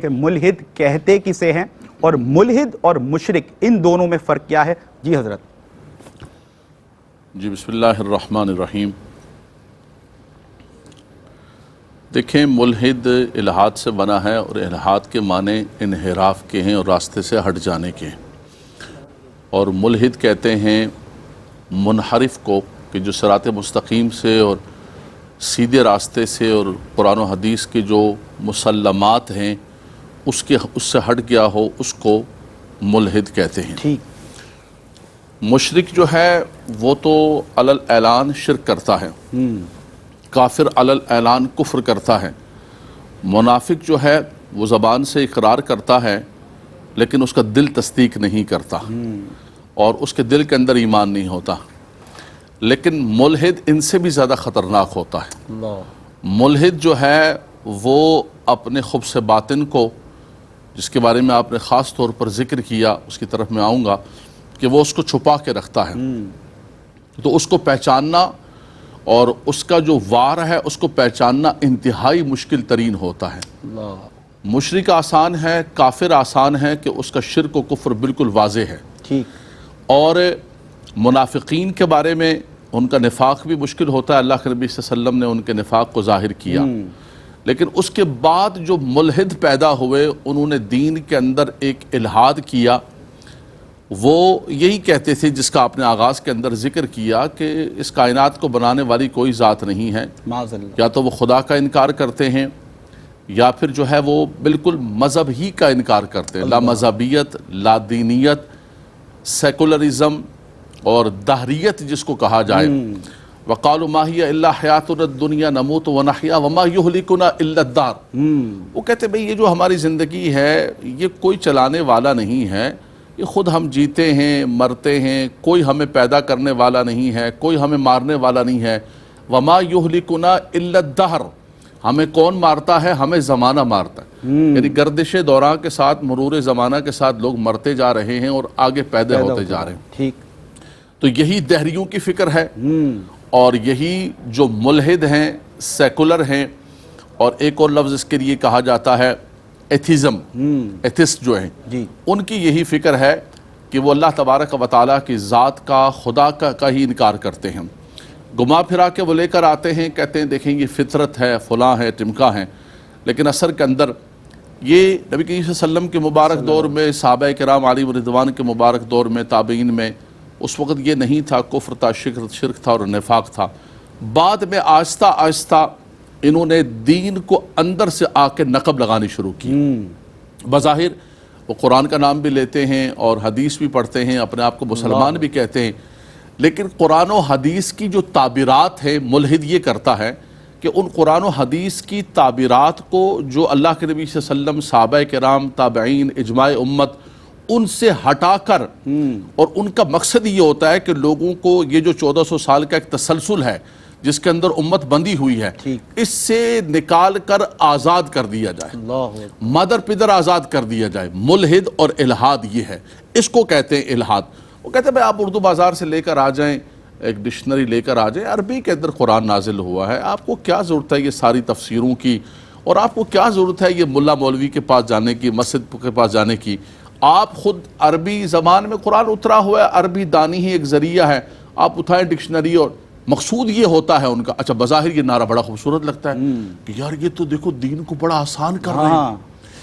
کہ ملحد کہتے کسے ہیں اور ملحد اور مشرک ان دونوں میں فرق کیا ہے؟ جی حضرت. جی بسم اللہ الرحمن الرحیم. دیکھیں، ملحد الحاد سے بنا ہے اور الحاد کے معنی انحراف کے ہیں اور راستے سے ہٹ جانے کے ہیں، اور ملحد کہتے ہیں منحرف کو کہ جو صراط مستقیم سے اور سیدھے راستے سے اور قرآن و حدیث کے جو مسلمات ہیں اس سے ہٹ گیا ہو، اس کو ملحد کہتے ہیں. ٹھیک. مشرک جو ہے وہ تو علی اعلان شرک کرتا ہے، کافر علی اعلان کفر کرتا ہے. منافق جو ہے وہ زبان سے اقرار کرتا ہے لیکن اس کا دل تصدیق نہیں کرتا اور اس کے دل کے اندر ایمان نہیں ہوتا. لیکن ملحد ان سے بھی زیادہ خطرناک ہوتا ہے. ملحد جو ہے وہ اپنے خبث باطن کو، جس کے بارے میں آپ نے خاص طور پر ذکر کیا، اس کی طرف میں آؤں گا، کہ وہ اس کو چھپا کے رکھتا ہے. تو اس کو پہچاننا اور اس کا جو وار ہے اس کو پہچاننا انتہائی مشکل ترین ہوتا ہے. مشرک آسان ہے، کافر آسان ہے کہ اس کا شرک و کفر بالکل واضح ہے. ٹھیک. اور منافقین کے بارے میں ان کا نفاق بھی مشکل ہوتا ہے. اللہ کے نبی صلی اللہ علیہ وسلم نے ان کے نفاق کو ظاہر کیا. لیکن اس کے بعد جو ملحد پیدا ہوئے انہوں نے دین کے اندر ایک الحاد کیا. وہ یہی کہتے تھے جس کا آپ نے آغاز کے اندر ذکر کیا کہ اس کائنات کو بنانے والی کوئی ذات نہیں ہے. یا تو وہ خدا کا انکار کرتے ہیں یا پھر جو ہے وہ بالکل مذہب ہی کا انکار کرتے ہیں. لا مذہبیت، لا دینیت، سیکولرزم اور دہریت جس کو کہا جائے. وَقَالُوا مَا هِيَ إِلَّا حَيَاتُنَا الدُّنْيَا نَمُوتُ وَنَحْيَا وَمَا يُهْلِكُنَا إِلَّا الدَّهْرُ. وہ کہتے ہیں بھئی یہ جو ہماری زندگی ہے یہ کوئی چلانے والا نہیں ہے، یہ خود ہم جیتے ہیں مرتے ہیں، کوئی ہمیں پیدا کرنے والا نہیں ہے، کوئی ہمیں مارنے والا نہیں ہے. وَمَا يُهْلِكُنَا إِلَّا الدَّهْرُ. ہمیں کون مارتا ہے؟ ہمیں زمانہ مارتا ہے. یعنی گردش دوران کے ساتھ، مرور زمانہ کے ساتھ لوگ مرتے جا رہے ہیں اور آگے پیدا ہوتے جا رہے ہیں. ٹھیک. تو یہی دہریوں کی فکر ہے اور یہی جو ملحد ہیں، سیکولر ہیں، اور ایک اور لفظ اس کے لیے کہا جاتا ہے ایتھیزم، ایتھسٹ جو ہیں، ان کی یہی فکر ہے کہ وہ اللہ تبارک و تعالیٰ کی ذات کا، خدا کا ہی انکار کرتے ہیں. گما پھرا کے وہ لے کر آتے ہیں، کہتے ہیں دیکھیں یہ فطرت ہے، فلاں ہے، ٹمکا ہے. لیکن اثر کے اندر یہ نبی کریم صلی اللہ علیہ وسلم کے مبارک دور میں، صحابہ کرام علیہ رضوان کے مبارک دور میں، تابعین میں، اس وقت یہ نہیں تھا. کفر تھا، شرک تھا اور نفاق تھا. بعد میں آہستہ آہستہ انہوں نے دین کو اندر سے آ کے نقب لگانی شروع کی. بظاہر وہ قرآن کا نام بھی لیتے ہیں اور حدیث بھی پڑھتے ہیں، اپنے آپ کو مسلمان بھی کہتے ہیں، لیکن قرآن و حدیث کی جو تعبیرات ہیں، ملحد یہ کرتا ہے کہ ان قرآن و حدیث کی تعبیرات کو جو اللہ کے نبی صلی اللہ علیہ وسلم، صحابہ کرام، تابعین، اجماع امت، ان سے ہٹا کر، اور ان کا مقصد یہ ہوتا ہے کہ لوگوں کو یہ جو 1400 سال کا ایک تسلسل ہے جس کے اندر امت بندی ہوئی ہے، اس سے نکال کر آزاد کر دیا جائے، مادر پدر آزاد کر دیا جائے. ملحد اور الحاد یہ ہے، اس کو کہتے ہیں الحاد. وہ کہتے ہیں بھائی آپ اردو بازار سے لے کر آ جائیں، ایک ڈکشنری لے کر آ جائیں، عربی کے اندر قرآن نازل ہوا ہے، آپ کو کیا ضرورت ہے یہ ساری تفسیروں کی، اور آپ کو کیا ضرورت ہے یہ ملا مولوی کے پاس جانے کی، مسجد کے پاس جانے کی. آپ خود عربی زبان میں قرآن اترا ہوا ہے، عربی دانی ہی ایک ذریعہ ہے، آپ اٹھائیں ڈکشنری. اور مقصود یہ ہوتا ہے ان کا، اچھا بظاہر یہ نعرہ بڑا خوبصورت لگتا ہے کہ یار یہ تو دیکھو دین کو بڑا آسان کر رہے ہیں،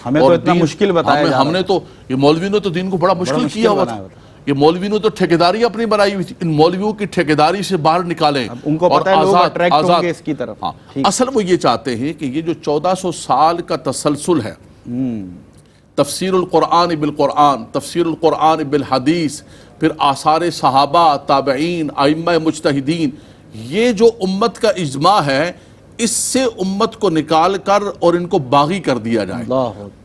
ہمیں تو اتنا مشکل بتایا جا رہا ہے. ہم نے تو، یہ مولوی نے تو دین کو بڑا مشکل کیا ہوا تھا، یہ مولوی نے تو ٹھیکیداری اپنی بنائی ہوئی تھی. ان مولویوں کی ٹھیکیداری سے باہر نکالیں ان کو پتہ ہے لوگ اٹریکٹ ہوں گے اس کی طرف. اصل وہ یہ چاہتے ہیں کہ یہ جو 1400 سال کا تسلسل ہے، تفسیر القرآن بالقرآن، تفسیر القرآن بالحدیث، پھر آثار صحابہ، تابعین، ائمہ مجتہدین، یہ جو امت کا اجماع ہے، اس سے امت کو نکال کر اور ان کو باغی کر دیا جائے،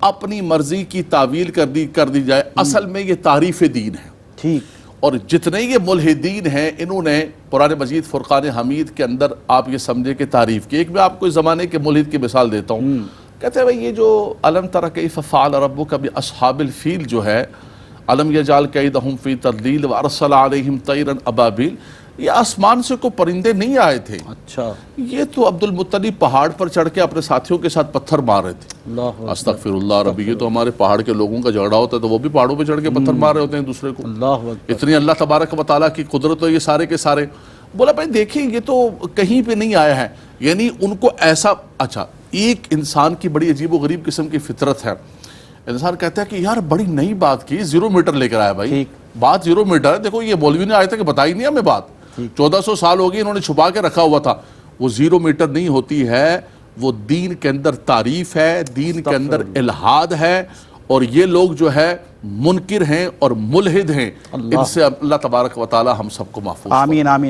اپنی مرضی کی تعویل کر دی جائے. اصل میں یہ تعریف دین ہے. ٹھیک. اور جتنے یہ ملحدین ہیں انہوں نے قرآن مجید فرقان حمید کے اندر آپ یہ سمجھے کہ تعریف کی. ایک میں آپ کو اس زمانے کے ملحد کی مثال دیتا ہوں. کہتے ہیں بھئی یہ جو الم تر کیف فعل ربک باصحاب الفیل جو ہے، الم یجعل کیدہم فی تضلیل وارسل علیہم طیرا ابابیل، یہ آسمان سے کوئی پرندے نہیں آئے تھے، اچھا، یہ تو عبد المطلب پہاڑ پر چڑھ کے اپنے ساتھیوں کے ساتھ پتھر مار رہے تھے۔ اللہ استغفر اللہ ربی، یہ تو ہمارے پہاڑ کے لوگوں کا جھگڑا ہوتا ہے تو وہ بھی پہاڑوں پہ چڑھ کے پتھر مار رہے ہوتے ہیں دوسرے کو۔ اللہ اتنی اللہ تبارک و تعالیٰ کی قدرت ہے یہ سارے کے سارے۔ بولا بھائی دیکھیں یہ تو کہیں پہ نہیں آیا ہے، یعنی ان کو ایسا، اچھا ایک انسان کی بڑی عجیب و غریب قسم کی فطرت ہے، انسان کہتا ہے کہ یار بڑی نئی بات کی، 0 میٹر لے کر آیا بھائی، بات 0 میٹر ہے۔ دیکھو یہ مولوی نے آئے تھے کہ بتائی نہیں ہمیں بات، 1400 سال ہو گئی انہوں نے چھپا کے رکھا ہوا تھا۔ وہ 0 میٹر نہیں ہوتی ہے، وہ دین کے اندر تعریف ہے، دین کے اندر الہاد ہے، اور یہ لوگ جو ہے منکر ہیں اور ملحد ہیں، ان سے اللہ تبارک و تعالی ہم سب کو محفوظ فرمائے۔ آمین آمین۔